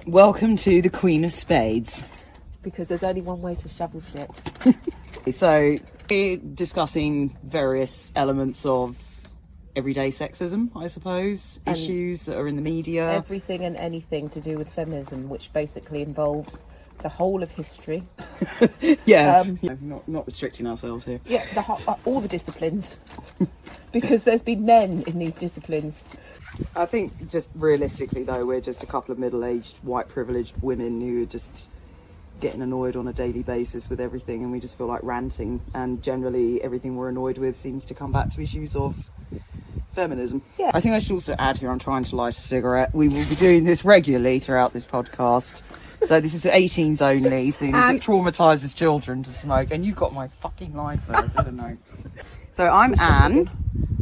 Welcome to the Queen of Spades. Because there's only one way to shovel shit. So, we're discussing various elements of everyday sexism, I suppose, and issues that are in the media. Everything and anything to do with feminism, which basically involves the whole of history. Not restricting ourselves here. Yeah, all the disciplines. Because there's been men in these disciplines. I think just realistically though, we're just a couple of middle-aged, white privileged women who are just getting annoyed on a daily basis with everything, and we just feel like ranting, and generally everything we're annoyed with seems to come back to issues of feminism. Yeah. I think I should also add here, I'm trying to light a cigarette. We will be doing this regularly throughout this podcast. So this is for 18s only, so it traumatises children to smoke. And you've got my fucking lighter, I didn't know. So I'm Anne.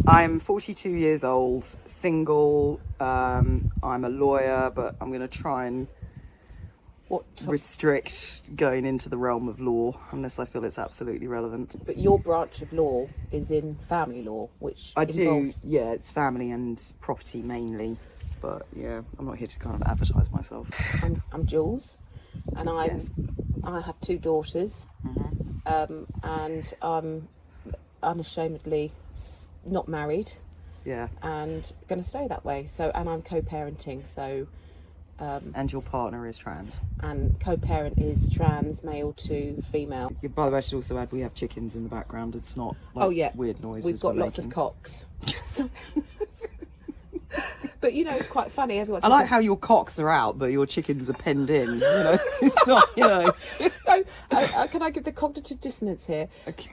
I'm 42 years old, single. I'm a lawyer, but I'm going to try and restrict going into the realm of law unless I feel it's absolutely relevant. But your branch of law is in family law, which involves... Yeah, it's family and property mainly. But yeah, I'm not here to kind of advertise myself. I'm Jules, and I have two daughters, and I'm unashamedly not married. Yeah. And going to stay that way. So, and I'm co-parenting. So. And your partner is trans. And co-parent is trans, male to female. Yeah, by the way, I should also add we have chickens in the background. It's not like weird noises. We've got lots of cocks. But you know, it's quite funny. Everyone's I like how your cocks are out, but your chickens are penned in. You know, it's not. You know. No, can I give the cognitive dissonance here? Okay.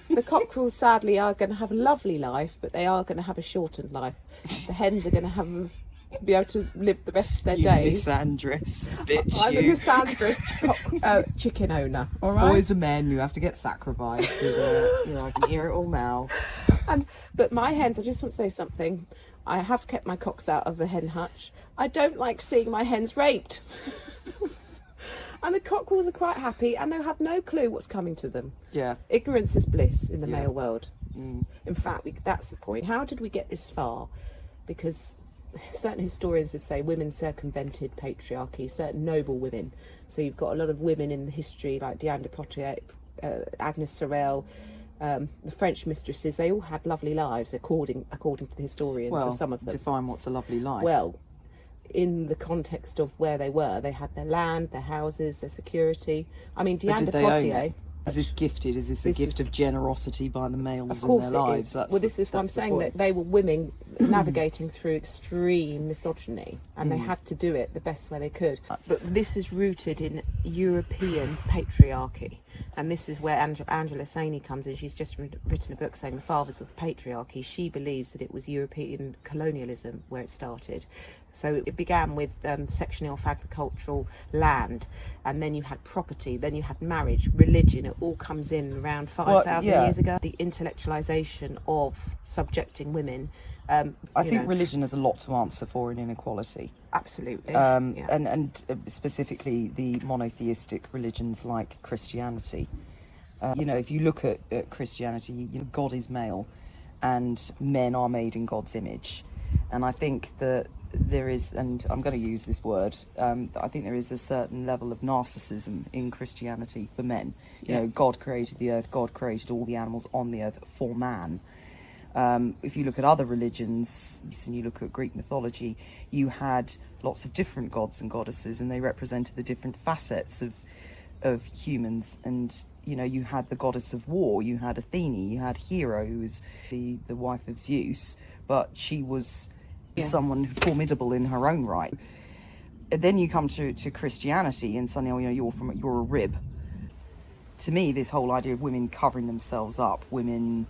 The cockerels sadly are going to have a lovely life, but they are going to have a shortened life. The hens are going to be able to live the rest of their days. Misandrous bitch. I'm a misandrous chicken owner. All right. Always the men who have to get sacrificed. I can hear it all now. But my hens, I just want to say something. I have kept my cocks out of the hen hutch. I don't like seeing my hens raped. And the cockerels are quite happy, and they have no clue what's coming to them. Yeah. Ignorance is bliss in the male world. Mm. In fact, that's the point. How did we get this far? Because certain historians would say women circumvented patriarchy, certain noble women. So you've got a lot of women in the history, like Diane de Poitiers, Agnes Sorel, the French mistresses. They all had lovely lives, according to the historians. Well, of some of them. Define what's a lovely life. Well, in the context of where they were, they had their land, their houses, their security. I mean, Diane de Poitiers. Is this gifted? Is this a gift of generosity by the males in their lives? Well, this is what I'm saying, that they were women navigating through extreme misogyny, and they had to do it the best way they could. But this is rooted in European patriarchy, and this is where Angela Saini comes in. She's just written a book saying the fathers of the patriarchy. She believes that it was European colonialism where it started. So it began with sectioning off agricultural land, and then you had property, then you had marriage, religion. It all comes in around 5,000 years ago. The intellectualisation of subjecting women. I think religion has a lot to answer for in inequality. Absolutely. And specifically the monotheistic religions like Christianity. If you look at Christianity, God is male and men are made in God's image. And I think that there is, and I'm going to use this word, I think there is a certain level of narcissism in Christianity for men. You know, God created the earth, God created all the animals on the earth for man. If you look at other religions, and you look at Greek mythology, you had lots of different gods and goddesses, and they represented the different facets of humans. And you had the goddess of war, you had Athene, you had Hera, who was the wife of Zeus, but she was someone formidable in her own right. And then you come to Christianity, and suddenly you're a rib. To me, this whole idea of women covering themselves up, women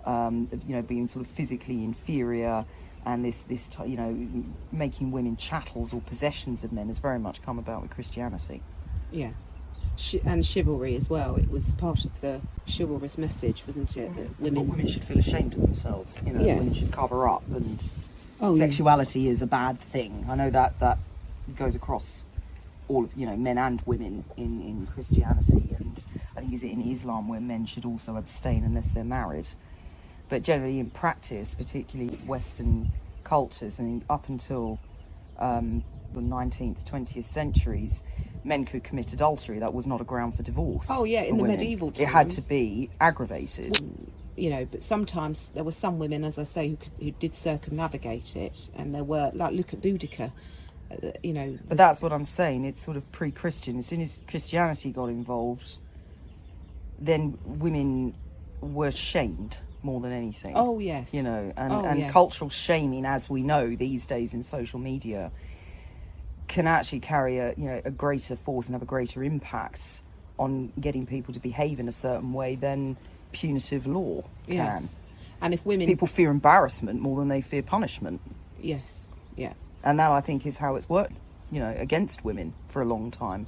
being sort of physically inferior, and this making women chattels or possessions of men has very much come about with Christianity. Yeah. And chivalry as well. It was part of the chivalrous message, wasn't it? That women should feel ashamed of themselves. Women should cover up, and sexuality is a bad thing. I know that goes across all of men and women in Christianity, and I think is it in Islam where men should also abstain unless they're married. But generally in practice, particularly Western cultures, and up until the 19th, 20th centuries, men could commit adultery. That was not a ground for divorce. Oh yeah, in for the women. medieval times. It had to be aggravated. You know, but sometimes there were some women, as I say, who did circumnavigate it, and there were, like, look at Boudica, you know. But that's what I'm saying. It's sort of pre-Christian. As soon as Christianity got involved, then women were shamed more than anything. Oh yes. You know, and yes. cultural shaming, as we know these days in social media, can actually carry a greater force and have a greater impact on getting people to behave in a certain way than punitive law can. Yes. And if women... People fear embarrassment more than they fear punishment. Yes, yeah. And that, I think, is how it's worked, you know, against women for a long time,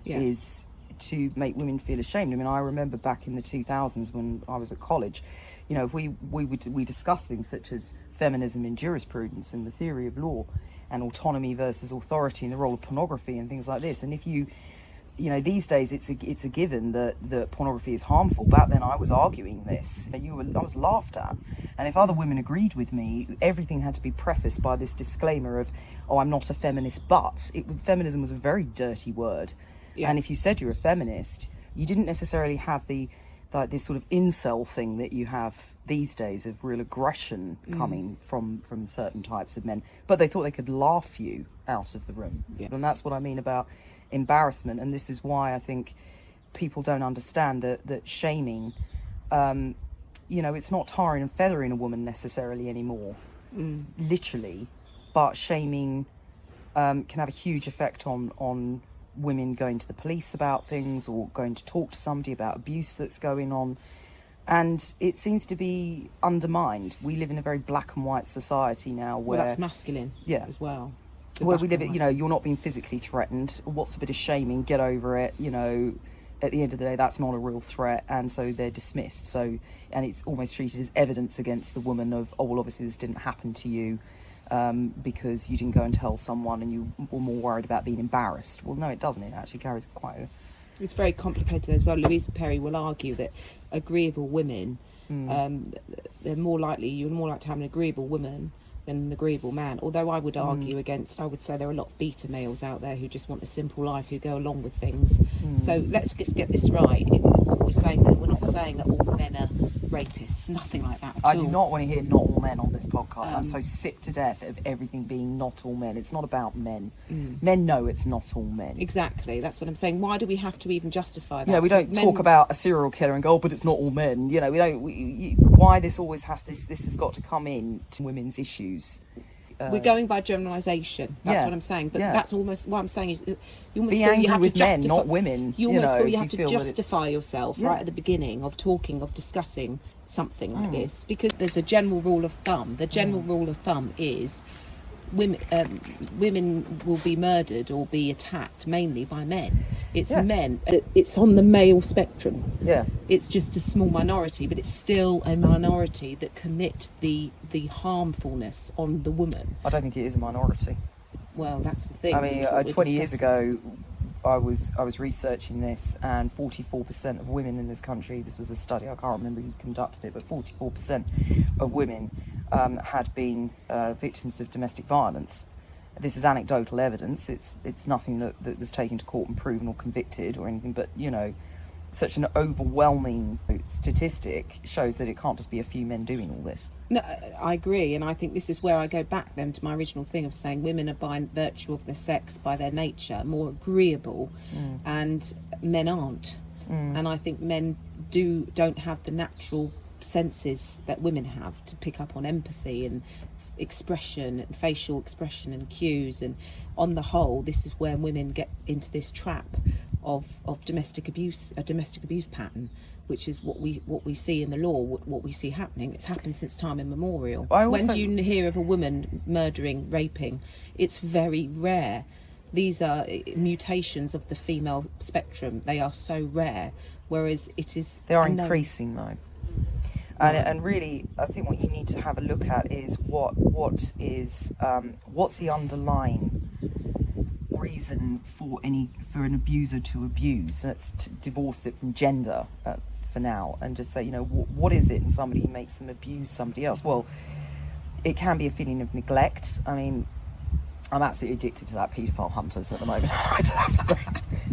Yeah. is to make women feel ashamed. I mean, I remember back in the 2000s when I was at college, you know, we discussed things such as feminism in jurisprudence and the theory of law, and autonomy versus authority and the role of pornography and things like this. And if you know, these days it's a given that pornography is harmful. Back then I was arguing this. I was laughed at. And if other women agreed with me, everything had to be prefaced by this disclaimer of, oh, I'm not a feminist, but feminism was a very dirty word. Yeah. And if you said you're a feminist, you didn't necessarily have this sort of incel thing that you have these days of real aggression coming from certain types of men. But they thought they could laugh you out of the room. Yeah. And that's what I mean about embarrassment. And this is why I think people don't understand that shaming, you know, it's not tarring and feathering a woman necessarily anymore, literally, but shaming can have a huge effect on women going to the police about things, or going to talk to somebody about abuse that's going on. And it seems to be undermined. We live in a very black and white society now where... Well, that's masculine as well. Where we live, you know, you're not being physically threatened. What's a bit of shaming? Get over it. You know, at the end of the day, that's not a real threat, and so they're dismissed. So, and it's almost treated as evidence against the woman of, oh, well, obviously this didn't happen to you because you didn't go and tell someone, and you were more worried about being embarrassed. Well, no, it doesn't. It actually carries quite a... It's very complicated as well. Louisa Perry will argue that agreeable women, you're more likely to have an agreeable woman than an agreeable man. Although I would argue I would say there are a lot of beta males out there who just want a simple life, who go along with things. So let's just get this right. What we're saying, that we're not saying that all men are rapists, nothing like that at all. I do not want to hear not all men on this podcast. I'm so sick to death of everything being not all men. It's not about men. Men know it's not all men. Exactly, that's what I'm saying. Why do we have to even justify that? You know, we don't talk about a serial killer and go, oh, but it's not all men. You know, why this always has this has got to come in to women's issues. We're going by generalisation. That's what I'm saying. But that's almost what I'm saying is you almost be feel angry you have with to men, justify, not women. You almost feel you have to feel justify yourself right at the beginning of discussing something like this, because there's a general rule of thumb. The general rule of thumb is women will be murdered or be attacked mainly by men. It's men. It's on the male spectrum. Yeah. It's just a small minority, but it's still a minority that commit the harmfulness on the woman. I don't think it is a minority. Well, that's the thing. I mean, 20 years ago, I was researching this, and 44% of women in this country, this was a study, I can't remember who conducted it, but 44% of women had been victims of domestic violence. This is anecdotal evidence. It's nothing that was taken to court and proven or convicted or anything, but, you know, such an overwhelming statistic shows that it can't just be a few men doing all this. No, I agree, and I think this is where I go back then to my original thing of saying women are, by virtue of their sex, by their nature, more agreeable, and men aren't. And I think men don't have the natural senses that women have to pick up on empathy and expression and facial expression and cues. And on the whole, this is where women get into this trap of domestic abuse, a domestic abuse pattern, which is what we see in the law, what we see happening. It's happened since time immemorial. When do you hear of a woman murdering, raping? It's very rare. These are mutations of the female spectrum. They are so rare, whereas it is... They are increasing, though. And really, I think what you need to have a look at is what's the underlying reason for an abuser to abuse. Let's divorce it from gender for now, and just say, you know, what is it in somebody who makes them abuse somebody else? Well, it can be a feeling of neglect. I mean, I'm absolutely addicted to that paedophile hunters at the moment. I have to say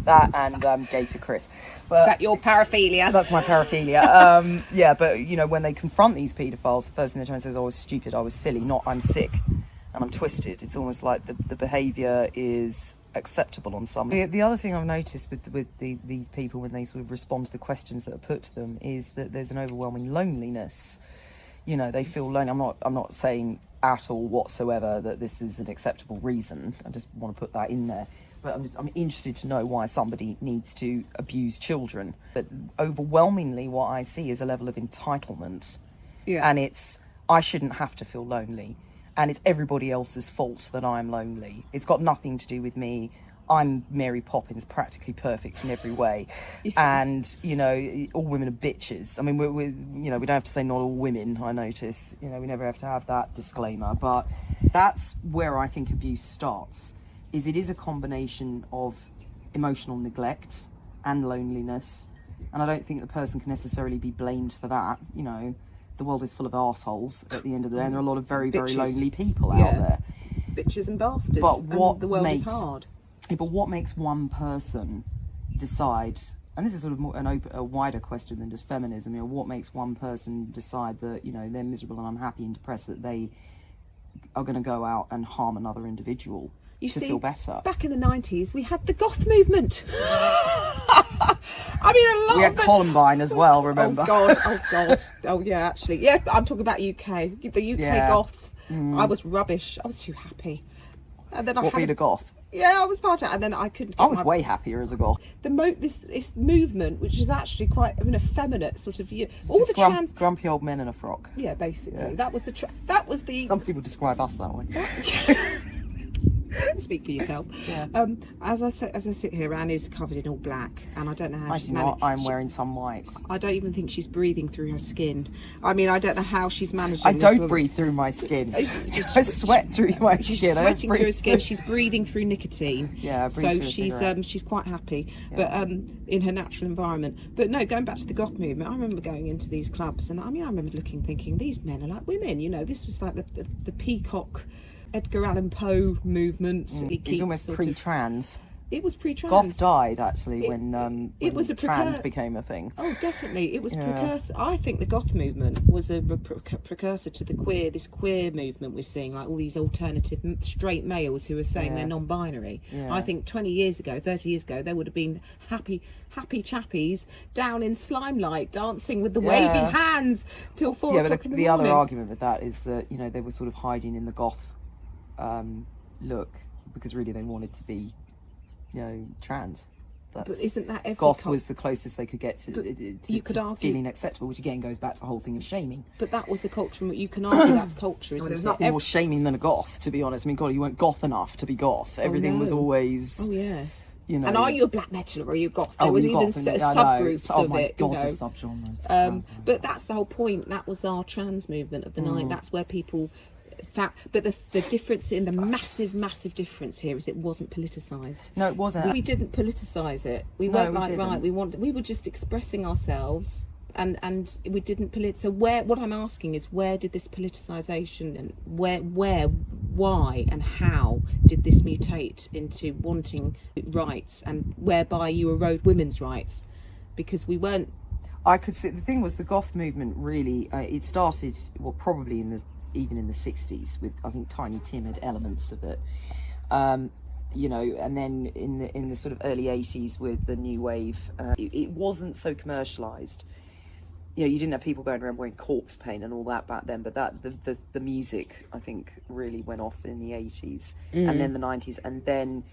that and Gator Chris. But Is that your paraphilia? that's my paraphilia. Yeah, but you know, when they confront these paedophiles, the first thing they're trying to say is, "I was stupid, I was silly," not "I'm sick and I'm twisted." It's almost like the behaviour is acceptable on some. The other thing I've noticed with these people when they sort of respond to the questions that are put to them is that there's an overwhelming loneliness. You know, they feel lonely. I'm not saying at all whatsoever that this is an acceptable reason. I just want to put that in there. But I'm interested to know why somebody needs to abuse children. But overwhelmingly what I see is a level of entitlement. Yeah. And it's, I shouldn't have to feel lonely. And it's everybody else's fault that I'm lonely. It's got nothing to do with me. I'm Mary Poppins, practically perfect in every way. Yeah. And, you know, all women are bitches. I mean, we you know, we don't have to say not all women, I notice. You know, we never have to have that disclaimer. But that's where I think abuse starts, is it is a combination of emotional neglect and loneliness. And I don't think the person can necessarily be blamed for that. You know, the world is full of arseholes at the end of the day, and there are a lot of very, very lonely people out there. Bitches and bastards. But what and the world makes, is hard. But what makes one person decide, and this is sort of more a wider question than just feminism, you know, what makes one person decide that, you know, they're miserable and unhappy and depressed, that they are going to go out and harm another individual to feel better? Back in the 90s, we had the goth movement. I mean, we had Columbine as well, remember? Oh God. Oh yeah, actually. Yeah, I'm talking about UK. The UK goths. I was rubbish. I was too happy. And then being a goth? Yeah, I was part of it, and then I couldn't. I was way happier as a goth. This movement, which is actually quite an effeminate sort of view. All the trans grumpy old men in a frock. Yeah, basically, that was the. Some people describe us that way. Speak for yourself. Yeah. As I sit here, Anne is covered in all black, and I don't know how she's managed. I'm wearing some white. I don't even think she's breathing through her skin. I mean, I don't know how she's managing. I don't breathe through my skin. I sweat through my skin. She's sweating through her skin. She's breathing through nicotine. Yeah, I breathe through she's quite happy, but in her natural environment. But no, going back to the goth movement, I remember going into these clubs, and I remember thinking, these men are like women. You know, this was like the peacock Edgar Allan Poe movement. It was almost pre-trans. It was pre-trans. Goth died actually when it was trans became a thing. Oh, definitely, it was precursor. I think the goth movement was a precursor to this queer movement we're seeing, like all these alternative straight males who are saying they're non-binary. I think 20 years ago, 30 years ago, there would have been happy chappies down in Slimelight dancing with the wavy hands till 4 o'clock in the morning. The other argument with that is that, you know, they were sort of hiding in the goth look because really they wanted to be, you know, trans. But isn't that every goth was the closest they could get to you could argue feeling acceptable, which again goes back to the whole thing of shaming. But that was the culture. You can argue that's culture, isn't there's nothing more shaming than a goth, to be honest. I mean, God, you weren't goth enough to be goth. Everything was always. Oh yes. You know, and are you a black metaler or are you goth? There was even subgroups of it. God, the subgenres. But that's the whole point. That was our trans movement of the night. That's where people. But the difference in the massive difference here is it wasn't politicised. No, it wasn't. We didn't politicise it. We weren't we were just expressing ourselves, and we didn't So what I'm asking is, where did this politicisation and why and how did this mutate into wanting rights, and whereby you erode women's rights? Because we weren't. I could see the thing was the goth movement really it started probably even in the 60s with, I think, Tiny Tim had elements of it, you know, and then in the sort of early 80s with the new wave, it wasn't so commercialized. You know, you didn't have people going around wearing corpse paint and all that back then, but that the music, I think, really went off in the 80s and then the 90s, and then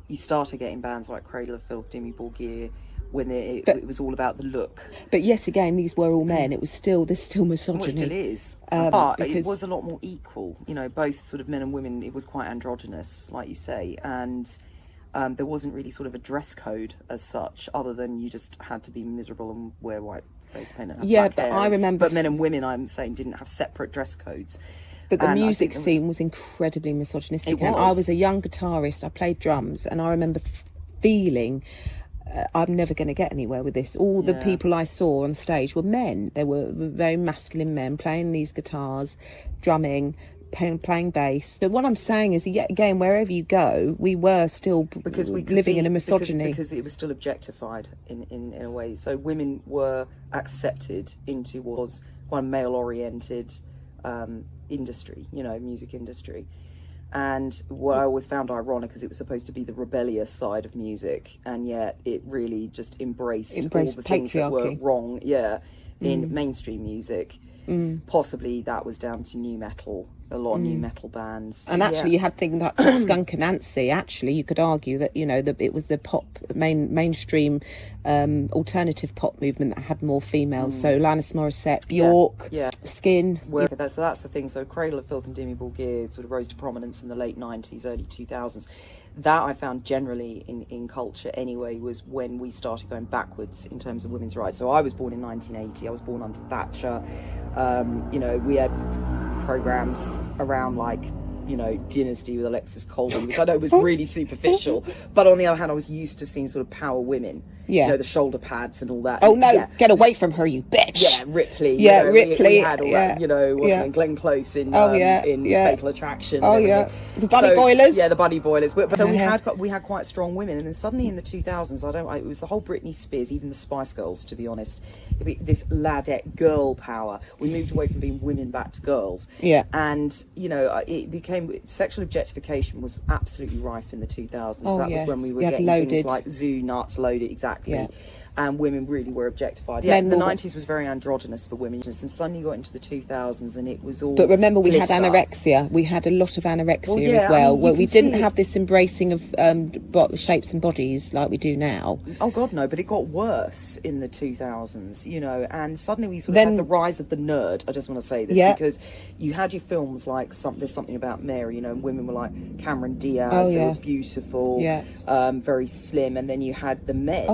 you started getting bands like Cradle of Filth, Dimmy Borgir, when it was all about the look. But yet again, these were all men. There's still misogyny. Well, it still is. But it was a lot more equal. You know, both sort of men and women, it was quite androgynous, like you say. And there wasn't really sort of a dress code as such, other than you just had to be miserable and wear white face paint and have black hair. I remember... But men and women, I'm saying, didn't have separate dress codes. But the music scene was incredibly misogynistic. And I was a young guitarist. I played drums, and I remember feeling... I'm never going to get anywhere with this. All the people I saw on stage were men. They were very masculine men playing these guitars, drumming, playing bass. So what I'm saying is, yet again, wherever you go, we were still living in a misogyny. Because it was still objectified in a way. So women were accepted into what was quite a male-oriented industry, music industry. And what I always found ironic is it was supposed to be the rebellious side of music, and yet it really just embraced all the things that were wrong, in mainstream music. Possibly that was down to new metal, a lot of new metal bands. And actually, you had things like Skunk and Nancy. Actually, you could argue that it was the mainstream alternative pop movement that had more females. So Alanis Morissette, Bjork, Skin. So that's the thing. So Cradle of Filth and Dimmy Ball Gear sort of rose to prominence in the late 90s, early 2000s. That I found generally in culture anyway was when we started going backwards in terms of women's rights. So I was born in 1980. I was born under Thatcher. We had programs around Dynasty with Alexis Colvin, which I know was really superficial, but on the other hand I was used to seeing sort of power women, the shoulder pads and all that. Oh no, get away from her, you bitch. Ripley. Ripley. We had all that, Glenn Close in Fatal Attraction. The Bunny Boilers. The Bunny Boilers. So we had quite strong women, and then suddenly in the 2000s, it was the whole Britney Spears, even the Spice Girls, to be honest. This ladette girl power. We moved away from being women back to girls. And it became sexual objectification was absolutely rife in the 2000s. That was when we were getting things like Zoo Nuts, Loaded, exactly. And women really were objectified. The 90s was very androgynous for women, and suddenly you got into the 2000s and it was all. But remember, we had anorexia. We had a lot of anorexia as well, where we didn't have this embracing of shapes and bodies like we do now. Oh God, no! But it got worse in the 2000s, and suddenly we sort of had the rise of the nerd. I just want to say this because you had your films like There's Something About Mary, and women were like Cameron Diaz, who were beautiful, very slim, and then you had the men.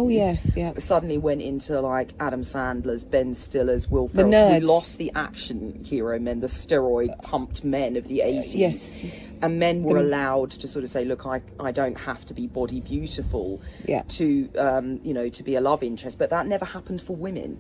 Suddenly went into like Adam Sandler's, Ben Stiller's, Will Ferrell. We lost the action hero men, the steroid pumped men of the 80s. And men were allowed to sort of say, look, I don't have to be body beautiful to to be a love interest, but that never happened for women.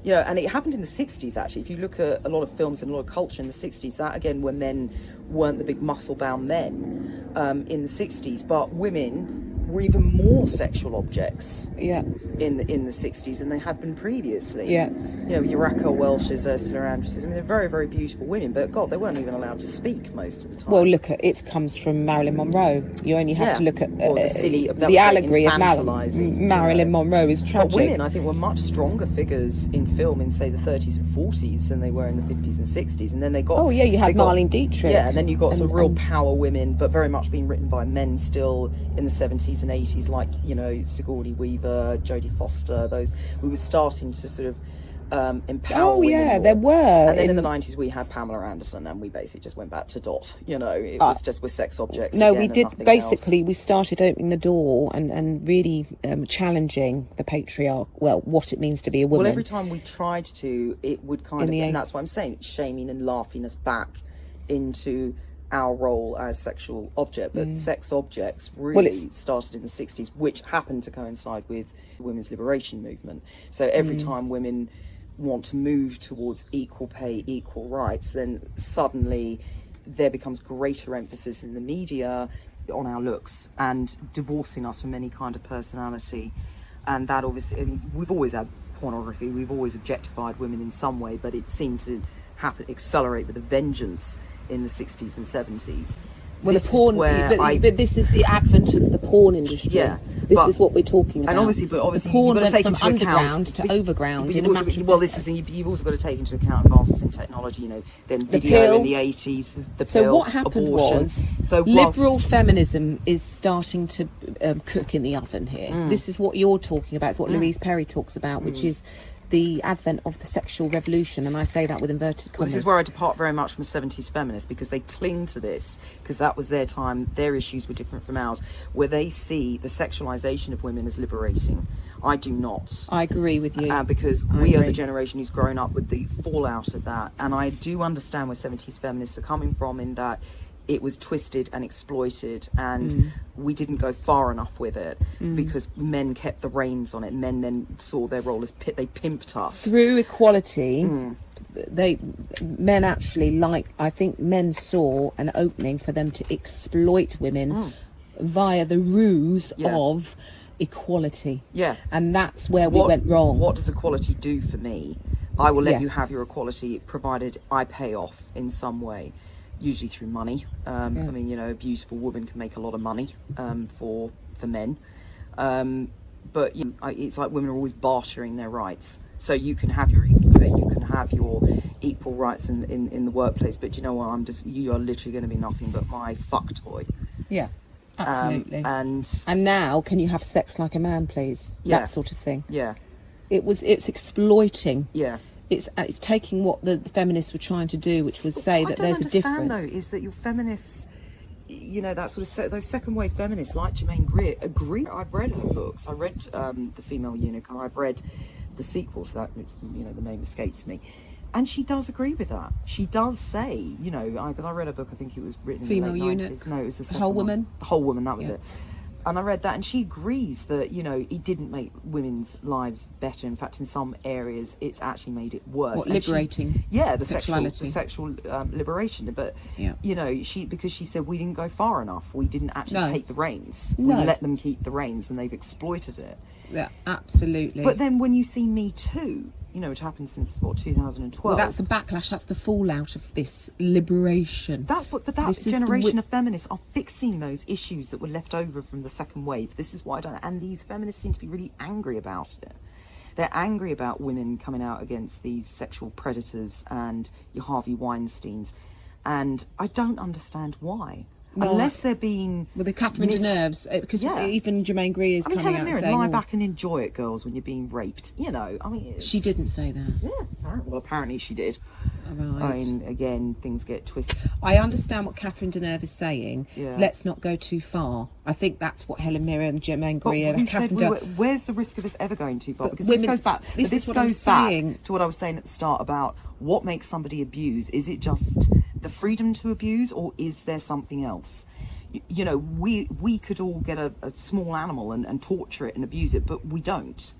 And it happened in the 60s actually. If you look at a lot of films and a lot of culture in the 60s, that again where men weren't the big muscle bound men in the 60s, but women were even more sexual objects in the 60s than they had been previously. Your Raquel Welch's, Ursula Andress's. I mean, they're very, very beautiful women, but God, they weren't even allowed to speak most of the time. Well, look at it comes from Marilyn Monroe. You only have to look at the allegory of Marilyn Monroe is tragic. But women, I think, were much stronger figures in film in, say, the 30s and 40s than they were in the 50s and 60s. And then they got... you had Marlene Dietrich. And then you got some real power women, but very much being written by men still in the 70s and 80s, like, Sigourney Weaver, Jodie Foster, those. We were starting to sort of empower women more. There were. And then in the 90s we had Pamela Anderson, and we basically just went back to Dot. It was just with sex objects. No, we did. Basically, we started opening the door and really challenging the patriarch. Well, what it means to be a woman. Well, every time we tried to, it would and that's what I'm saying, shaming and laughing us back into our role as sexual object, but sex objects really started in the 60s, which happened to coincide with the women's liberation movement. So every time women want to move towards equal pay, equal rights, then suddenly there becomes greater emphasis in the media on our looks and divorcing us from any kind of personality. And that obviously, we've always had pornography, we've always objectified women in some way, but it seemed to accelerate with a vengeance in the 60s and 70s. Well, the porn, but this is the advent of the porn industry. This is what we're talking about. And obviously, you've porn got to take from into underground account to overground. This is the thing. You've also got to take into account advances in technology. Then video in the 80s. The so pill, what happened abortion. was liberal feminism is starting to cook in the oven here. This is what you're talking about. It's what Louise Perry talks about, which is the advent of the sexual revolution, and I say that with inverted commas. Well, this is where I depart very much from 70s feminists, because they cling to this, because that was their time, their issues were different from ours, where they see the sexualization of women as liberating. I do not. I agree with you. Because we are the generation who's grown up with the fallout of that, and I do understand where 70s feminists are coming from, in that it was twisted and exploited, and we didn't go far enough with it because men kept the reins on it. Men then saw their role as they pimped us through equality. men actually I think men saw an opening for them to exploit women via the ruse of equality. Yeah. And that's where we went wrong. What does equality do for me? I will let you have your equality provided I pay off in some way, usually through money. I mean, you know, a beautiful woman can make a lot of money for men. But you know, it's like women are always bartering their rights. So you can have your equal rights in the workplace, but you know what? You are literally going to be nothing but my fuck toy. Yeah, absolutely. And now, can you have sex like a man, please? Yeah. That sort of thing. Yeah. It's exploiting. Yeah. It's taking what the feminists were trying to do, which was say that there's a difference. What I don't understand though is that your feminists, you know, that sort of those second wave feminists like Germaine Greer agree. I've read her books. I read The Female Eunuch, and I've read the sequel to that, which, you know, the name escapes me. And she does agree with that. She does say, you know, because I read a book, I think it was written Female in the late Eunuch. 90s. No, it was the second Whole one. Woman. The Whole Woman, that was it. And I read that, and she agrees that, you know, it didn't make women's lives better. In fact, in some areas, it's actually made it worse. What, liberating? The sexuality. sexual liberation. But, you know, because she said we didn't go far enough. We didn't actually take the reins. We let them keep the reins, and they've exploited it. Yeah, absolutely. But then when you see Me Too, you know, which happened since, 2012. Well, that's a backlash. That's the fallout of this liberation. But that generation of feminists are fixing those issues that were left over from the second wave. This is why I don't. And these feminists seem to be really angry about it. They're angry about women coming out against these sexual predators and your Harvey Weinsteins. And I don't understand why. No. Unless they're being... Well, the Catherine Deneuve's, because even Germaine Greer is coming out saying... lie back and enjoy it, girls, when you're being raped. You know, I mean... She didn't say that. Yeah, apparently she did. Right. I mean, again, things get twisted. I understand what Catherine Deneuve is saying. Yeah. Let's not go too far. I think that's what Helen Mirren, Germaine Greer... Where's the risk of us ever going too far? Because women, this goes back... This goes back to what I was saying at the start about what makes somebody abuse. Is it just the freedom to abuse, or is there something else? You know, we could all get a small animal and torture it and abuse it, but we don't.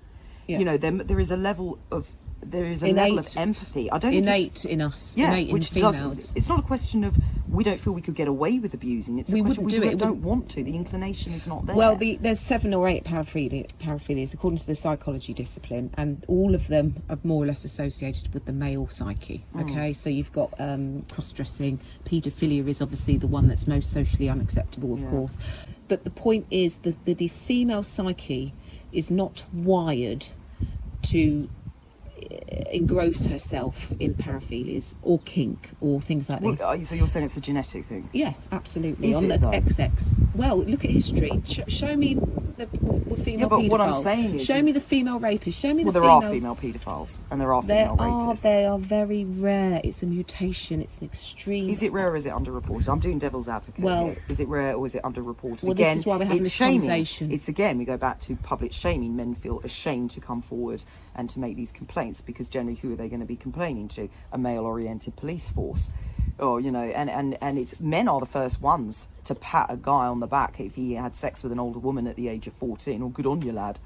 Yeah. You know, there is a level of level of empathy. I don't innate in us. Yeah, innate in females. It's not a question of we don't feel we could get away with abusing. It's a question we don't want to. The inclination is not there. Well, there's 7 or 8 paraphilias according to the psychology discipline, and all of them are more or less associated with the male psyche. Okay, so you've got cross-dressing. Paedophilia is obviously the one that's most socially unacceptable, of course. But the point is that the female psyche is not wired to engross herself in paraphilias or kink or things like this. So you're saying it's a genetic thing? Yeah, absolutely. Is on it, the though? XX. Well, look at history. Show me the female paedophiles. What I'm saying is... Show me the female rapists. Show me the females. Well, there are female paedophiles and there are female rapists. They are very rare. It's a mutation. It's an extreme... Is it rare or is it underreported? I'm doing devil's advocate here. Is it rare or is it underreported? Well, again, this is why we're having this conversation. It's again, we go back to public shaming. Men feel ashamed to come forward and to make these complaints because generally who are they going to be complaining to? A male-oriented police force. Or, you know, and it's men are the first ones to pat a guy on the back if he had sex with an older woman at the age of 14. Or good on you, lad.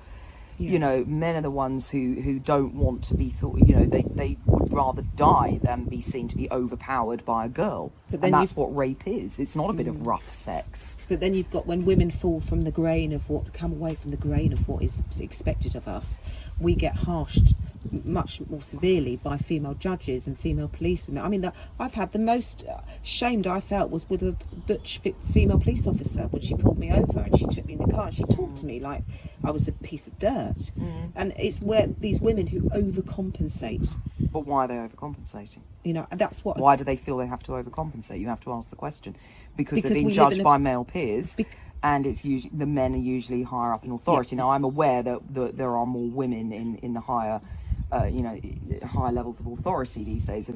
Yeah. You know, men are the ones who don't want to be thought, you know, they would rather die than be seen to be overpowered by a girl. And that's what rape is. It's not a bit of rough sex. But then you've got when women fall from the grain of come away from the grain of what is expected of us, we get harshed much more severely by female judges and female policewomen. I mean, I've had the most shamed I felt was with a butch female police officer when she pulled me over and she took me in the car and she talked to me like I was a piece of dirt. And it's where these women who overcompensate. But why are they overcompensating? You know, that's what... Why do they feel they have to overcompensate? You have to ask the question. Because they're being judged by male peers, and it's usually the men are usually higher up in authority. Now, I'm aware that there are more women in the higher... high levels of authority these days,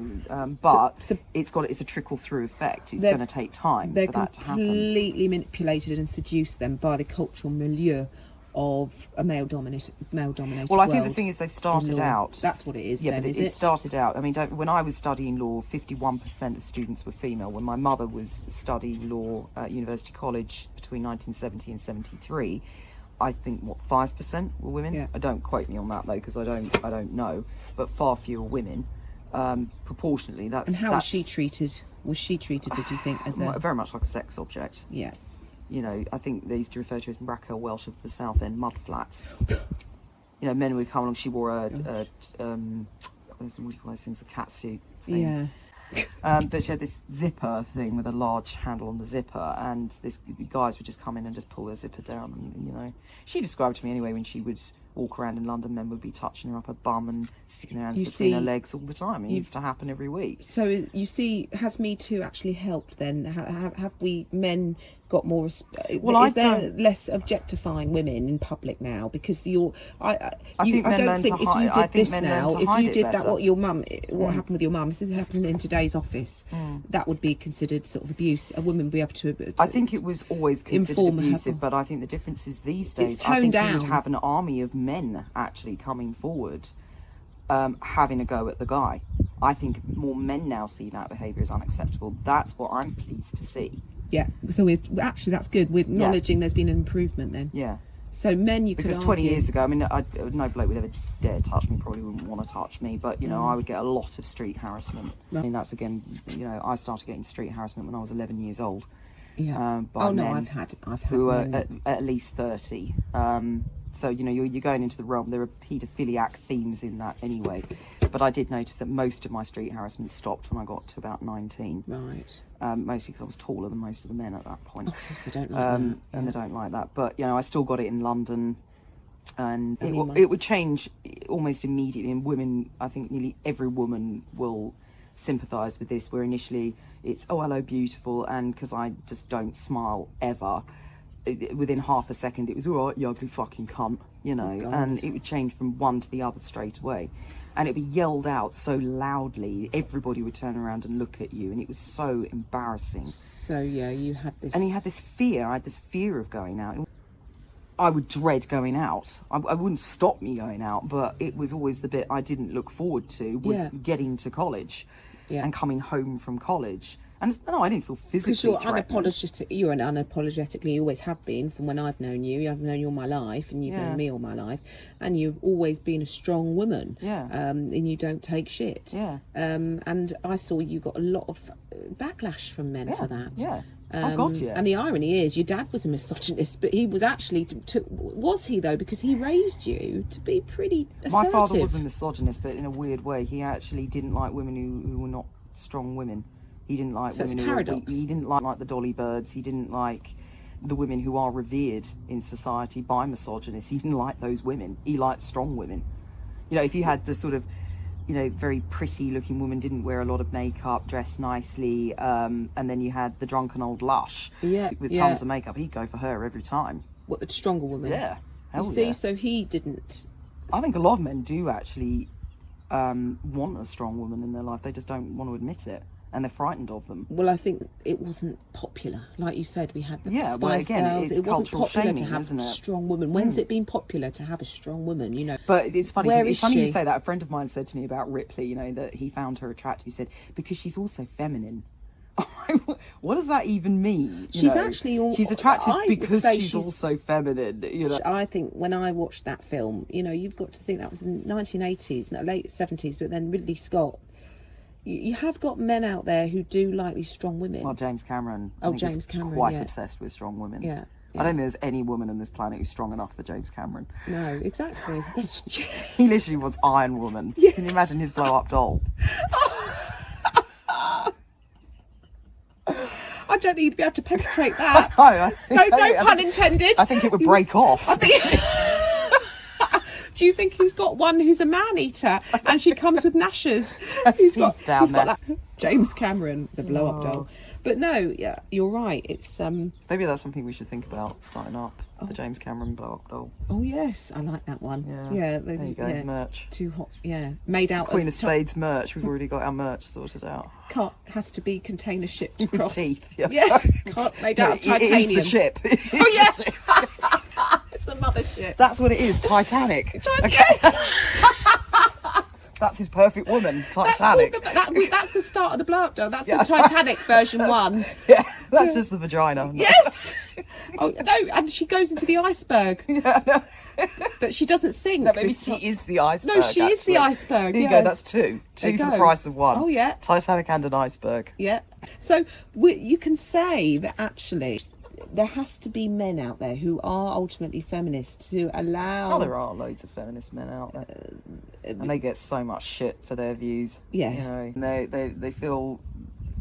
but it's a trickle through effect. It's going to take time for that to happen. They're completely manipulated and seduced them by the cultural milieu of a male-dominated Well, I think the thing is they've started out. That's what it is. Yeah, then, but it started out. I mean, when I was studying law, 51% of students were female. When my mother was studying law at University College between 1970 and 73. I think 5% were women. Yeah. Don't quote me on that though, because I don't know. But far fewer women. proportionately. And how was she treated? Was she treated, did you think, as a... Very much like a sex object. Yeah. You know, I think they used to refer to as Brackhill Welsh of the South End mud flats. You know, men would come along, she wore what do you call those things, a catsuit thing. Yeah. But she had this zipper thing with a large handle on the zipper, and the guys would just come in and just pull the zipper down, and, you know, she described to me anyway, when she would walk around in London, men would be touching her up her bum and sticking their hands between her legs all the time. It used to happen every week. So you see, has Me Too actually helped then? Have we men got more? Well, is there less objectifying women in public now? Because I don't think if you did this now, if you did that, what happened with your mum, this is happening in today's office, that would be considered sort of abuse. A woman would be able to. I think it was always considered abusive, but I think the difference is these days, I think you would have an army of men actually coming forward, having a go at the guy. I think more men now see that behaviour as unacceptable. That's what I'm pleased to see. Yeah, so actually that's good. We're acknowledging there's been an improvement then. Yeah. So men, because 20 years ago, I mean, no bloke would ever dare touch me, probably wouldn't want to touch me, but, you know, I would get a lot of street harassment. I mean, that's, again, you know, I started getting street harassment when I was 11 years old. Yeah. By men I've had who were at least 30. So, you know, you're going into the realm. There are paedophiliac themes in that anyway. But I did notice that most of my street harassment stopped when I got to about 19. Right. Mostly because I was taller than most of the men at that point. Oh, yes, they don't like that. And they don't like that. But, you know, I still got it in London. And it would change almost immediately. And women, I think nearly every woman will sympathise with this, where initially it's, oh, hello, beautiful, and because I just don't smile ever, within half a second it was, all right, you ugly fucking cunt, you know. And it would change from one to the other straight away, and it'd be yelled out so loudly everybody would turn around and look at you, and it was so embarrassing. So yeah, you had this, and you had this fear. I had this fear of going out. I would dread going out. I wouldn't stop me going out, but it was always the bit I didn't look forward to, was getting to college and coming home from college. And no, I didn't feel physically threatened. You're unapologetically, you always have been from when I've known you. I've known you all my life, and you've known me all my life, and you've always been a strong woman. Yeah. And you don't take shit. Yeah. And I saw you got a lot of backlash from men for that. Yeah. Oh God, yeah. And the irony is, your dad was a misogynist, but he was actually was he though? Because he raised you to be pretty assertive. My father was a misogynist, but in a weird way. He actually didn't like women who were not strong women. He didn't like women who were weak. He didn't like the Dolly Birds. He didn't like the women who are revered in society by misogynists. He didn't like those women. He liked strong women. You know, if you had the sort of, you know, very pretty looking woman, didn't wear a lot of makeup, dressed nicely, and then you had the drunken old lush with tons of makeup, he'd go for her every time. What, the stronger woman? Yeah. You see, so he didn't. I think a lot of men do actually want a strong woman in their life. They just don't want to admit it, and they're frightened of them. Well, I think it wasn't popular. Like you said, we had the Spice again, Girls. It wasn't popular shaming, to have a strong woman. When's it been popular to have a strong woman, you know? But it's funny. Where it's is funny she? You say that. A friend of mine said to me about Ripley, you know, that he found her attractive. He said, because she's also feminine. What does that even mean? She's actually she's attractive because she's also feminine, you know. I think when I watched that film, you know, you've got to think that was in the 1980s, late 70s, but then Ridley Scott. You have got men out there who do like these strong women. Well, James Cameron. James Cameron, quite obsessed with strong women. Yeah. I don't think there's any woman on this planet who's strong enough for James Cameron. No, exactly. He literally wants Iron Woman. Yeah. Can you imagine his blow-up doll? I don't think he'd be able to penetrate that. No pun intended. I think it would break off. Do you think he's got one who's a man-eater and she comes with gnashers? He's got that. James Cameron, the blow-up doll. But no, yeah, you're right. It's maybe that's something we should think about starting up. The James Cameron blow-up doll. Oh yes, I like that one. Yeah, there you go. Merch. Too hot. Yeah, made out Queen of Spades merch. We've already got our merch sorted out. Has to be container shipped across. Teeth. Made out of titanium. It is the ship. Oh yes. It's the mothership. That's what it is. Titanic. Yes. That's his perfect woman, Titanic. That's the start of the blow-up doll. That's the Titanic version 1. Yeah, that's just the vagina. Yes. Oh no, and she goes into the iceberg. Yeah. But she doesn't sink. No, maybe she is the iceberg. No, she is the actually. iceberg. Here you yes. go, that's two There you for the go. price of one. Oh yeah, Titanic and an iceberg. yeah. So you can say that actually there has to be men out there who are ultimately feminists to allow. Oh, there are loads of feminist men out there, and they get so much shit for their views. Yeah. You know, and they feel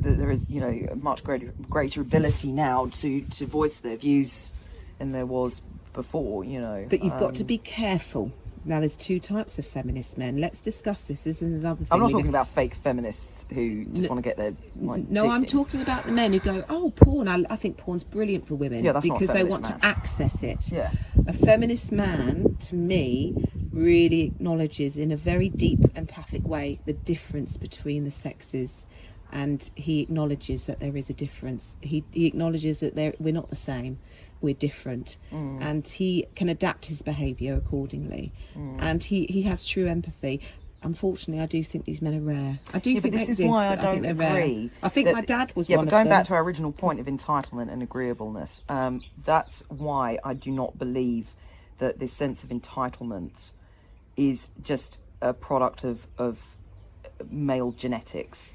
that there is, you know, a much greater ability now to voice their views than there was before. You know, But you've got to be careful. Now, there's two types of feminist men. Let's discuss this. This is another thing. I'm not talking about fake feminists who just want to get their No, dick I'm in. talking about the men who go, oh, porn. I think porn's brilliant for women, Yeah, that's not a because they feminist want man. to access it. Yeah. A feminist man, to me, really acknowledges in a very deep, empathic way the difference between the sexes, and he acknowledges that there is a difference. He acknowledges that we're not the same. We're different, and he can adapt his behaviour accordingly, and he has true empathy. Unfortunately, I do think these men are rare. I do think but this they is exist, why I but don't think they're agree. rare. I think that- my dad was yeah, one but of them. going back to our original point of entitlement and agreeableness, that's why I do not believe that this sense of entitlement is just a product of male genetics.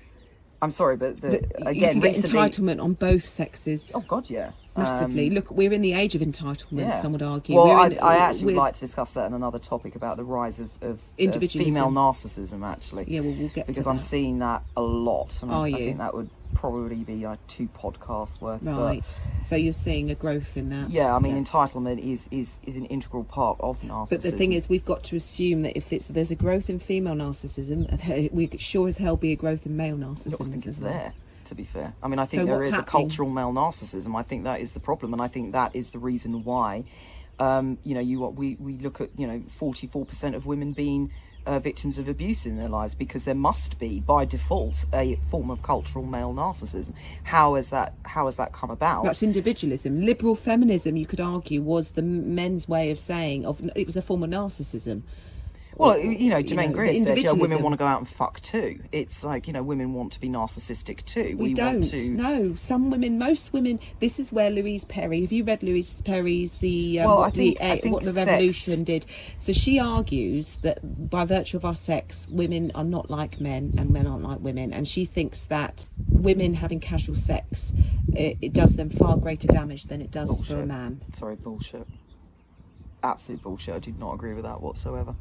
I'm sorry, but you again, can get recently, entitlement on both sexes. oh God, yeah, Massively. Look, we're in the age of entitlement, yeah. some would argue. Well, We're in- I actually would we're- like to discuss that in another topic about the rise of Individualism. female narcissism, actually. Yeah, well, we'll get because to I'm that. seeing that a lot. And Are I you? think that would probably be 2 podcasts worth. Right. But, So you're seeing a growth in that. yeah, I mean, entitlement is an integral part of narcissism. But the thing is, we've got to assume that if there's a growth in female narcissism, we could sure as hell be a growth in male narcissism. I think as it's well. there, to be fair. I mean, I think So there what's is happening? a cultural male narcissism. I think that is the problem, and I think that is the reason why, we look at 44% of women being victims of abuse in their lives, because there must be by default a form of cultural male narcissism. How has that come about? That's individualism. Liberal feminism, you could argue, was the men's way of saying it was a form of narcissism. Well, Jermaine Greer the said, women individualism. want to go out and fuck too. It's like, women want to be narcissistic too. We don't. Want to... No, most women. This is where Louise Perry. Have you read Louise Perry's I think what the sex- revolution did? So she argues that by virtue of our sex, women are not like men, and men aren't like women. And she thinks that women having casual sex, it does them far greater damage than it does for a man. Sorry, bullshit. Absolute bullshit. I do not agree with that whatsoever.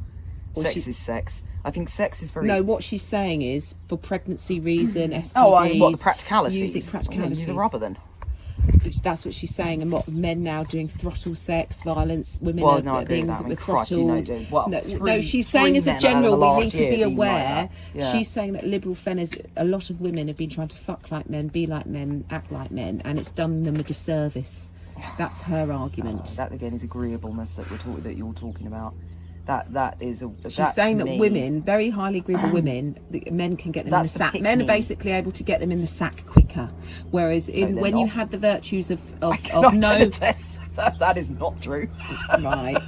Well, Sex is sex. I think sex is very... No, what she's saying is for pregnancy reason, STDs. Oh, the practicalities. Using practicalities. Use a rubber then. That's what she's saying, and what men now doing throttle sex, violence, women Well, are no, I agree being with that. I mean, the Christ, throttle. Well, no, she's saying as a men general, over the we last need to year be being like aware. that. Yeah. She's saying that liberal feminism, a lot of women have been trying to fuck like men, be like men, act like men, and it's done them a disservice. That's her argument. That again is agreeableness that you're talking about. That is She's saying that women, very highly agreeable women, men can get them in the That's the sack. pick Men are me. basically able to get them in the sack quicker. Whereas they're when you not. had the virtues of I can no attest that is not true. right.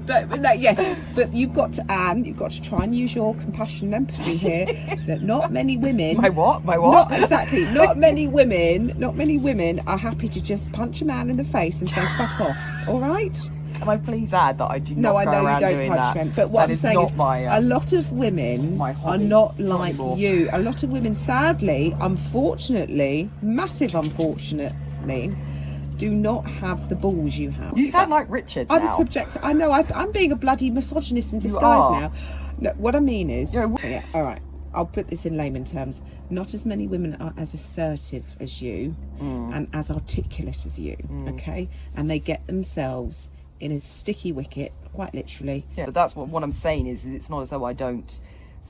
But no, yes, but you've got to try and use your compassion and empathy here. That not many women. My what? Not exactly. Not many women are happy to just punch a man in the face and say fuck off. All right. Can I please add that I do No, not I go know you around don't doing punch that. men, but what That I'm is saying not is my, a lot of women my are hobby. not Not like anymore. you. A lot of women, sadly, unfortunately, massive unfortunately, do not have the balls you have. You sound like Richard I'm now. subject. I know. I'm being a bloody misogynist in disguise are. now. No, what I mean is, Yeah, all right. I'll put this in layman terms. Not as many women are as assertive as you and as articulate as you. Okay, and they get themselves in a sticky wicket, quite literally. Yeah, but that's what I'm saying is it's not as though I don't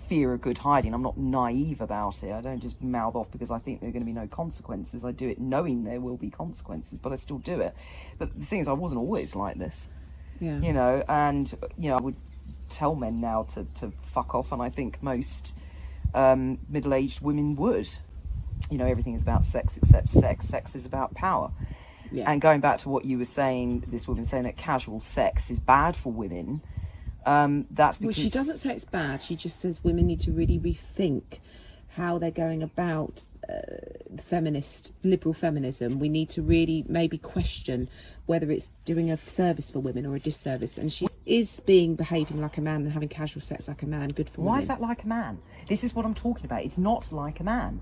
fear a good hiding. I'm not naive about it. I don't just mouth off because I think there are going to be no consequences. I do it knowing there will be consequences, but I still do it. But the thing is, I wasn't always like this. Yeah. And I would tell men now to fuck off, and I think most middle-aged women would. Everything is about sex except sex. Sex is about power. Yeah. And going back to what you were saying, this woman saying that casual sex is bad for women, that's because... Well, she doesn't say it's bad. She just says women need to really rethink how they're going about liberal feminism, we need to really maybe question whether it's doing a service for women or a disservice. And she is behaving like a man and having casual sex like a man. Good for women. Why is that like a man? This is what I'm talking about. It's not like a man.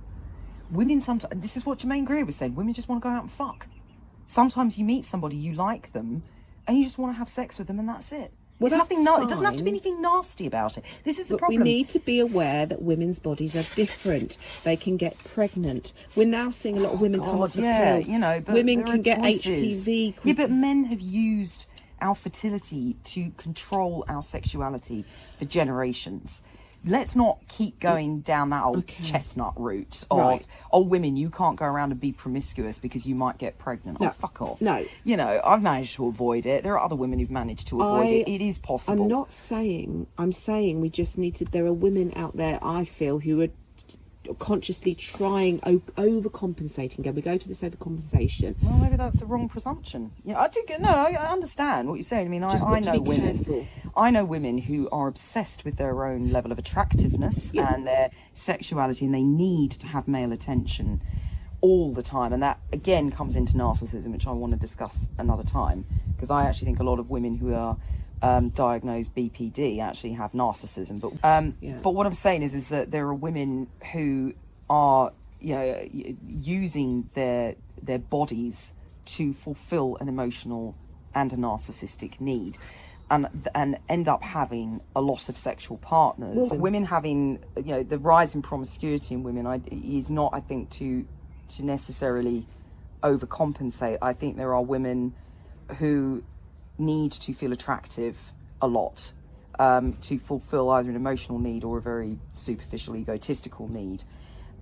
Women sometimes, this is what Jermaine Greer was saying, women just want to go out and fuck. Sometimes you meet somebody, you like them, and you just want to have sex with them, and that's it. Well, it's nothing. that's It doesn't have to be fine. anything nasty about it. This is the But problem. we need to be aware that women's bodies are different. They can get pregnant. We're now seeing a lot of women come off the yeah, pill. you know, but women there can are get choices. HPV. Yeah, but men have used our fertility to control our sexuality for generations. Let's not keep going down that old chestnut route of, Right. oh, women, you can't go around and be promiscuous because you might get pregnant. No. Oh, fuck off. No. You know, I've managed to avoid it. There are other women who've managed to avoid it. It is possible. I'm not saying, I'm saying we just need to, there are women out there, I feel, who are consciously trying, overcompensating. Again, we go to this overcompensation. Well, maybe that's the wrong presumption. Yeah, I understand what you're saying. I mean, Just I got to know be women. careful. I know women who are obsessed with their own level of attractiveness and their sexuality, and they need to have male attention all the time. And that again comes into narcissism, which I want to discuss another time, because I actually think a lot of women who are diagnosed BPD actually have narcissism. But what I'm saying is that there are women who are, you know, using their bodies to fulfill an emotional and a narcissistic need, and end up having a lot of sexual partners. Well, women having, you know, the rise in promiscuity in women is not, I think, to necessarily overcompensate. I think there are women who need to feel attractive a lot to fulfill either an emotional need or a very superficial egotistical need,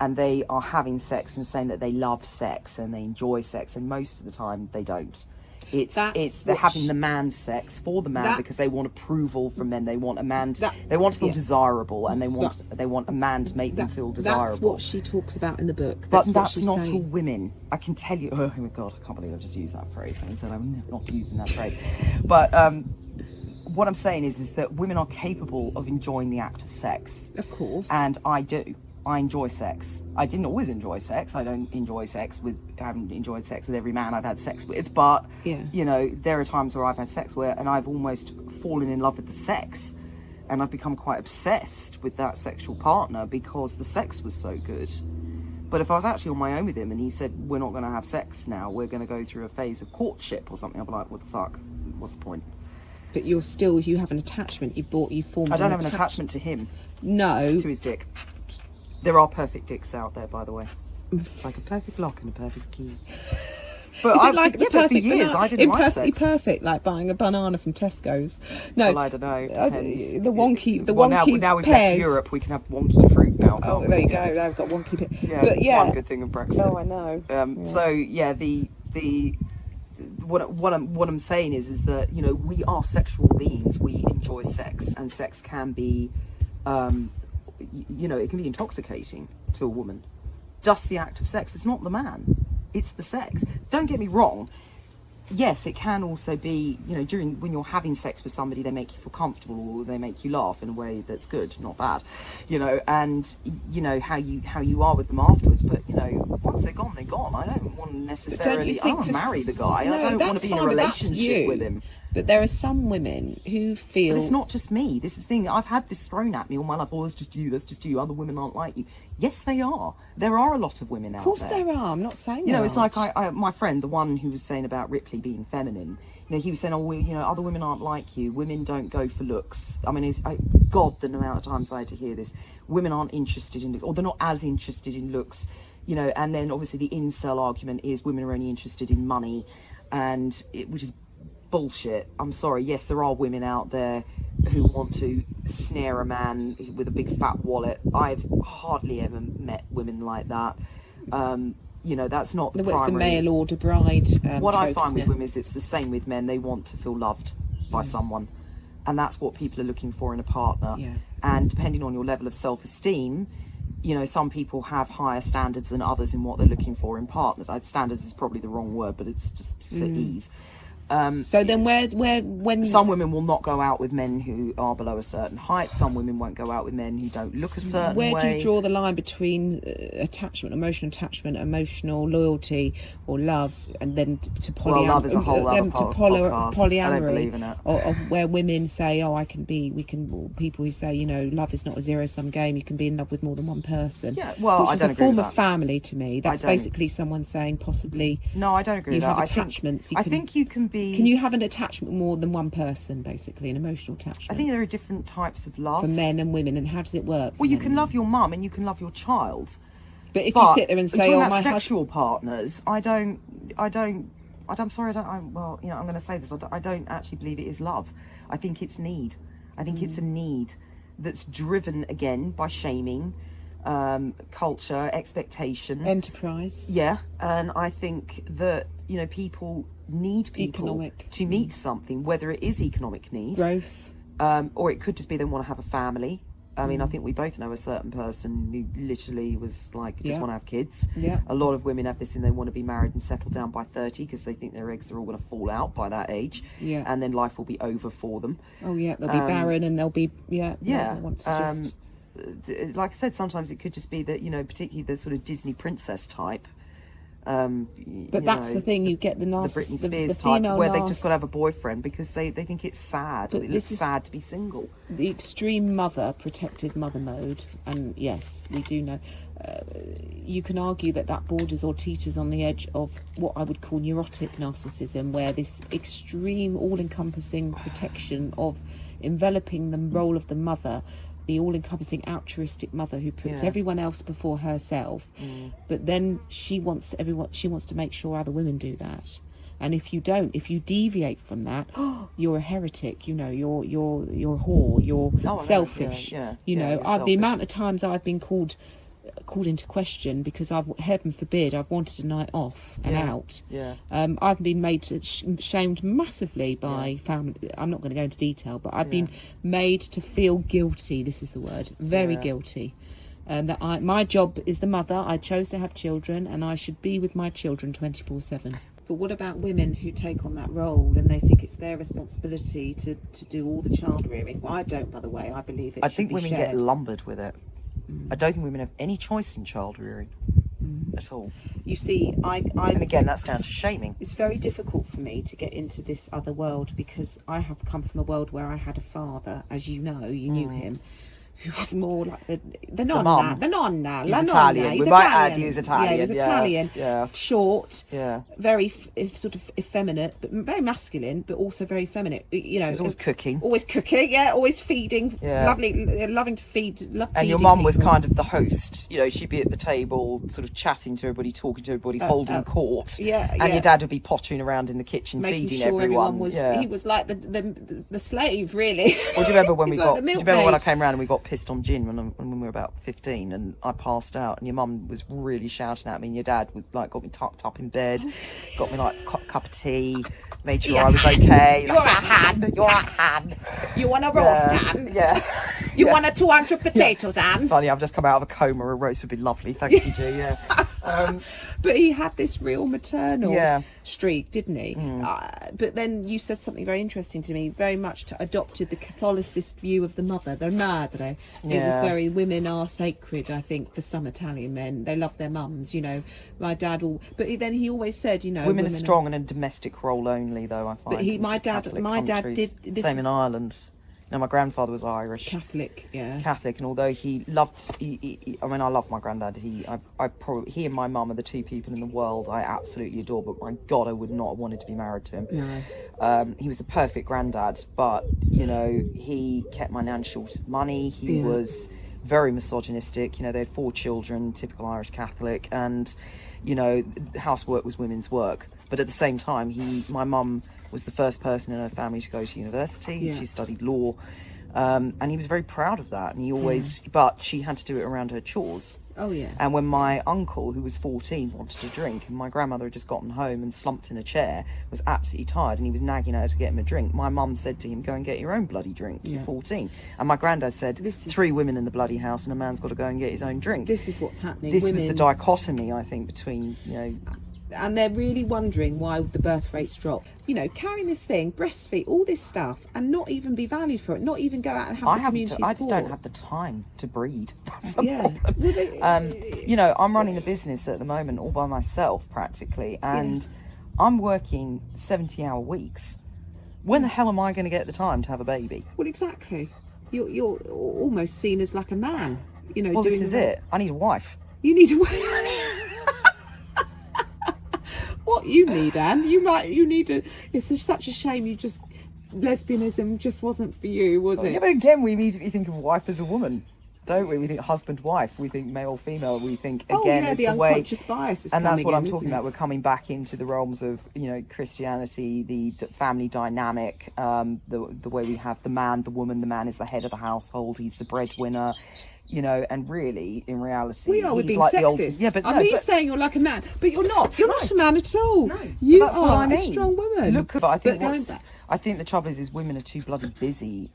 and they are having sex and saying that they love sex and they enjoy sex, and most of the time they don't. They're having the man's sex for the man because they want approval from men. They want a man they want to feel desirable, and they want a man to make them feel desirable. That's what she talks about in the book. But that's not all women. I can tell you. Oh my God, I can't believe I just used that phrase. I said I'm not using that phrase. But what I'm saying is that women are capable of enjoying the act of sex. Of course. And I do. I enjoy sex. I didn't always enjoy sex. I haven't enjoyed sex with every man I've had sex with, but you know, there are times where I've had sex and I've almost fallen in love with the sex, and I've become quite obsessed with that sexual partner because the sex was so good. But if I was actually on my own with him and he said, we're not going to have sex now, we're going to go through a phase of courtship or something, I'd be like, what the fuck? What's the point? But you have an attachment. You formed. I don't have an attachment to him. No. To his dick. There are perfect dicks out there, by the way. Like a perfect lock and a perfect key. But Is it like the perfect for years, I didn't like imperfectly sex. perfect, like buying a banana from Tesco's? No, Well, I don't know. It depends. The wonky Now we've pears. left Europe, we can have wonky fruit now. Oh, can't there we? you go. Now I've got wonky pears. Yeah, But yeah, one good thing of Brexit. Oh, I know. So yeah, what I'm saying is that, you know, we are sexual beings. We enjoy sex, and sex can be, you know, it can be intoxicating to a woman. Just the act of sex. It's not the man, it's the sex. Don't get me wrong. Yes, it can also be, you know, when you're having sex with somebody, they make you feel comfortable or they make you laugh in a way that's good, not bad, you know, and you know how you are with them afterwards. But you know, once they're gone, they're gone. I don't want to necessarily. I don't want to marry the guy. No, I don't want to be in a relationship with him. But there are some women who feel. But it's not just me. This is the thing. I've had this thrown at me all my life. Oh, that's just you. That's just you. Other women aren't like you. Yes, they are. There are a lot of women out there. Of course there are. I'm not saying you know, it's aren't. like my friend, the one who was saying about Ripley being feminine. You know, he was saying, oh, you know, other women aren't like you. Women don't go for looks. I mean, God, the amount of times I had to hear this. Women aren't interested in, or they're not as interested in looks. You know, and then obviously the incel argument is women are only interested in money, which is bullshit. I'm sorry. Yes, there are women out there who want to snare a man with a big fat wallet. I've hardly ever met women like that. You know, that's not the primary. It's the mail order bride. What trope, I find with isn't it? women is it's the same with men. They want to feel loved by someone, and that's what people are looking for in a partner. Yeah. And depending on your level of self-esteem, you know, some people have higher standards than others in what they're looking for in partners. Standards is probably the wrong word, but it's just for ease. So then when some women will not go out with men who are below a certain height. Some women won't go out with men who don't look a certain way. Where do you draw the line between emotional loyalty or love, and then to polyamory? Well, love is a whole other podcast. Polyamory, I don't believe in it. Or where women say, people who say, love is not a zero-sum game. You can be in love with more than one person. Yeah, well, I don't agree with that. Which is a form of family to me. That's basically someone saying possibly. No, I don't agree with that. You have attachments. I think you can be. Can you have an attachment more than one person, basically, an emotional attachment? I think there are different types of love for men and women, and how does it work? Well, you can love your mum and you can love your child. But if you sit there and say, "Oh, my sexual partners," I'm sorry, I'm going to say this. I don't actually believe it is love. I think it's need. I think it's a need that's driven again by shaming, culture, expectation, enterprise. Yeah, and I think that people need people to meet something, whether it is economic need, growth, or it could just be they want to have a family. I mean, I think we both know a certain person who literally was like, just want to have kids. Yeah. A lot of women have this thing, they want to be married and settle down by 30 because they think their eggs are all going to fall out by that age. Yeah. And then life will be over for them. Oh, yeah, they'll be barren and they'll be, Yeah. They want to just... Like I said, sometimes it could just be that, particularly the sort of Disney princess type. But that's the thing, you get the Britney Spears type, where they just got to have a boyfriend because they think it's sad. It looks sad to be single. The extreme protective mother mode, and yes, we do know. You can argue that borders or teeters on the edge of what I would call neurotic narcissism, where this extreme, all-encompassing protection of enveloping the role of the mother, the all-encompassing altruistic mother who puts everyone else before herself, but then she wants to make sure other women do that. And if you don't, from that, you're a heretic. You're a whore. You're selfish. Selfish. The amount of times I've been called into question because heaven forbid, I've wanted a night off and out. Yeah. I've been made shamed massively by family. I'm not going to go into detail, but I've been made to feel guilty. This is the word, very guilty. That my job is the mother. I chose to have children, and I should be with my children 24/7. But what about women who take on that role and they think it's their responsibility to do all the child rearing? Well, I don't, by the way. I believe it. I think women shared. get lumbered with it. I don't think women have any choice in child rearing at all. You see, and again, that's down to shaming. It's very difficult for me to get into this other world because I have come from a world where I had a father, as you know, you knew him, who was more like the nonna. He's Italian. We might add he was Italian. Yeah, he was Italian. Yeah. Short. Yeah. Very sort of effeminate, but very masculine, but also very feminine. He was always cooking. Always cooking. Yeah. Always feeding. Yeah. Loving to feed. And your mum was kind of the host. She'd be at the table, sort of chatting to everybody, talking to everybody, holding court. Yeah. And your dad would be pottering around in the kitchen, making feeding sure everyone. He was like the slave, really. Well, do you remember when when I came around and we got pissed on gin when we were about 15 and I passed out and your mum was really shouting at me and your dad was like got me tucked up in bed, got me like a cup of tea, made sure I was okay. You're a hand. You want a roast, Anne? Yeah. You want a 200 potatoes, Anne? Funny, I've just come out of a coma. A roast would be lovely. Thank you, G. Yeah. But he had this real maternal streak, didn't he? But then you said something very interesting to me. Very much adopted the Catholicist view of the mother, the madre. It was very, women are sacred, I think, for some Italian men. They love their mums, My dad but then he always said, women are strong in a domestic role only, though. I find. But my dad did this. Same in Ireland. My grandfather was Irish. Catholic, and although he loved, I love my granddad. He and my mum are the two people in the world I absolutely adore. But my God, I would not have wanted to be married to him. No. He was the perfect granddad, but he kept my nan short of money. He was very misogynistic. They had 4 children, typical Irish Catholic, and housework was women's work. But at the same time, my mum was the first person in her family to go to university. She studied law, and he was very proud of that. And he always, but she had to do it around her chores. Oh yeah. And when my uncle, who was 14, wanted to drink, and my grandmother had just gotten home and slumped in a chair, was absolutely tired, and he was nagging her to get him a drink, my mum said to him, "Go and get your own bloody drink. You're 14." And my granddad said, 3 women in the bloody house, and a man's got to go and get his own drink. This is what's happening. This was the dichotomy, I think, between and they're really wondering why the birth rates drop. You know, carrying this thing, breastfeed, all this stuff, and not even be valued for it, not even go out and have the community support. I just don't have the time to breed. That's the Yeah. problem. You know, I'm running a business at the moment all by myself practically, and I'm working 70-hour weeks. When the hell am I going to get the time to have a baby? Well, exactly. You're almost seen as like a man, you know. Well, doing this is it. I need a wife. You need a what you need, Anne? You need a. It's just such a shame. You just lesbianism just wasn't for you, was it? Yeah, but again, we immediately think of wife as a woman, don't we? We think husband, wife. We think male, female. We think again, it's the unconscious bias is and that's what I'm in, talking about. We're coming back into the realms of, you know, Christianity, the family dynamic, the way we have the man, the woman. The man is the head of the household. He's the breadwinner. You know, and really, in reality, we're being like sexist. But saying you're like a man, but you're not. You're not a man at all. No, you that's are what I mean. a strong woman. Look, but I think the trouble is women are too bloody busy